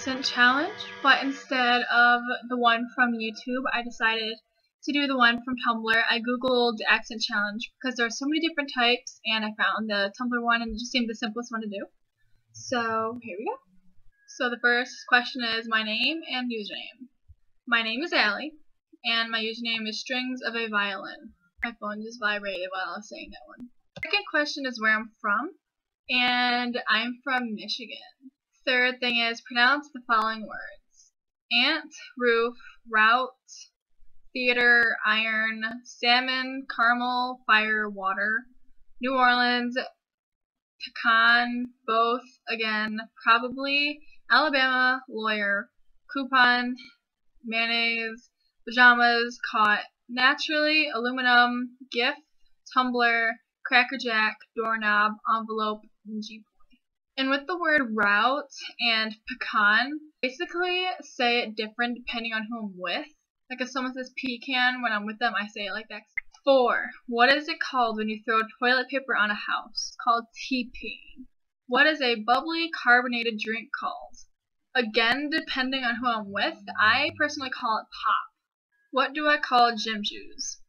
accent challenge, but instead of the one from YouTube, I decided to do the one from Tumblr. I googled accent challenge because there are so many different types, and I found the Tumblr one, and it just seemed the simplest one to do. So here we go. So the first question is my name and username. My name is Allie, and my username is strings of a violin. My phone just vibrated while I was saying that one. Second question is where I'm from, and I'm from Michigan. Third thing is pronounce the following words: ant, roof, route, theater, iron, salmon, caramel, fire, water, New Orleans, pecan, both, again, probably, Alabama, lawyer, coupon, mayonnaise, pajamas, caught, naturally, aluminum, gift, tumbler, Cracker Jack, doorknob, envelope, and G-boy. And with the word route and pecan, basically say it different depending on who I'm with. Like if someone says pecan, when I'm with them, I say it like that. 4. What is it called when you throw toilet paper on a house? It's called TP. What is a bubbly carbonated drink called? Again, depending on who I'm with, I personally call it pop. What do I call gym shoes?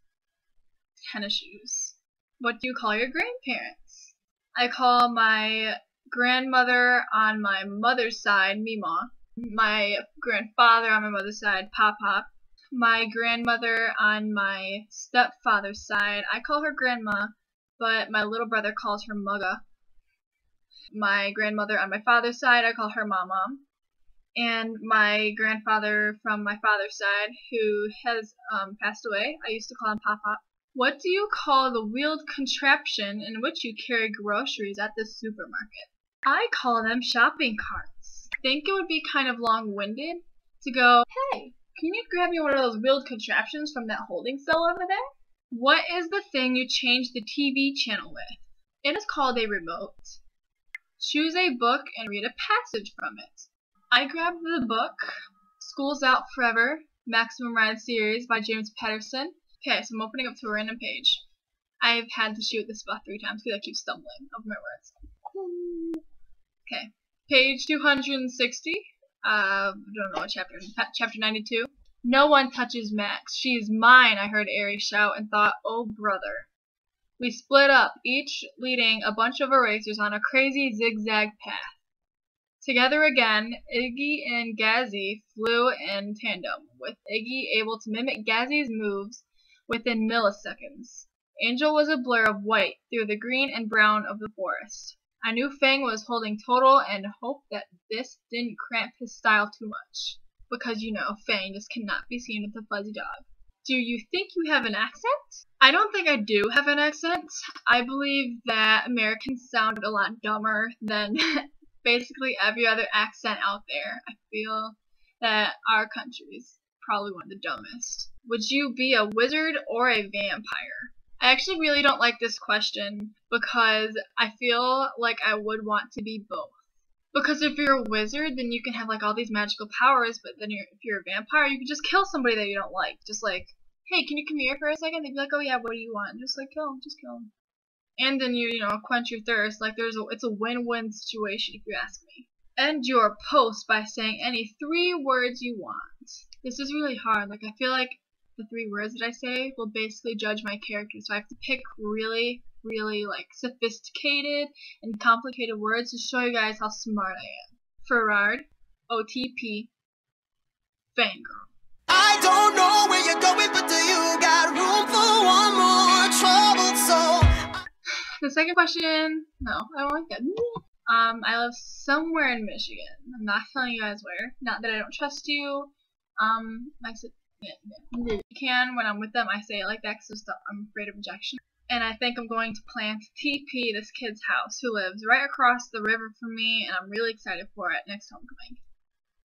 Tennis shoes. What do you call your grandparents? I call my grandmother on my mother's side Mima. My grandfather on my mother's side Pop-Pop. My grandmother on my stepfather's side, I call her Grandma, but my little brother calls her Mugga. My grandmother on my father's side, I call her Mama. And my grandfather from my father's side, who has passed away, I used to call him Pop-Pop. What do you call the wheeled contraption in which you carry groceries at the supermarket? I call them shopping carts. I think it would be kind of long-winded to go, hey, can you grab me one of those wheeled contraptions from that holding cell over there? What is the thing you change the TV channel with? It is called a remote. Choose a book and read a passage from it. I grabbed the book, School's Out Forever, Maximum Ride Series by James Patterson. Okay, so I'm opening up to a random page. I've had to shoot this about 3 times because I keep stumbling over my words. Okay, page 260. I don't know what chapter. Chapter 92. No one touches Max. She is mine, I heard Aries shout and thought, oh brother. We split up, each leading a bunch of erasers on a crazy zigzag path. Together again, Iggy and Gazzy flew in tandem, with Iggy able to mimic Gazzy's moves within milliseconds. Angel was a blur of white through the green and brown of the forest. I knew Fang was holding total and hoped that this didn't cramp his style too much. Because, you know, Fang just cannot be seen with a fuzzy dog. Do you think you have an accent? I don't think I do have an accent. I believe that Americans sound a lot dumber than basically every other accent out there. I feel that our country is probably one of the dumbest. Would you be a wizard or a vampire? I actually really don't like this question because I feel like I would want to be both. Because if you're a wizard, then you can have like all these magical powers, but then if you're a vampire, you can just kill somebody that you don't like. Just like, hey, can you come here for a second? They'd be like, oh yeah, what do you want? Just like, kill him, just kill him. And then you know, quench your thirst. Like it's a win-win situation if you ask me. End your post by saying any 3 words you want. This is really hard. Like I feel like the 3 words that I say will basically judge my character, so I have to pick really like sophisticated and complicated words to show you guys how smart I am. Ferrard, OTP, Fangirl. I don't know where you're going, but do you got room for one more troubled soul? The second question, no, I don't like that. I live somewhere in Michigan. I'm not telling you guys where. Not that I don't trust you. You can, when I'm with them, I say it like that because I'm afraid of rejection. And I think I'm going to plan to TP this kid's house who lives right across the river from me, and I'm really excited for it next homecoming.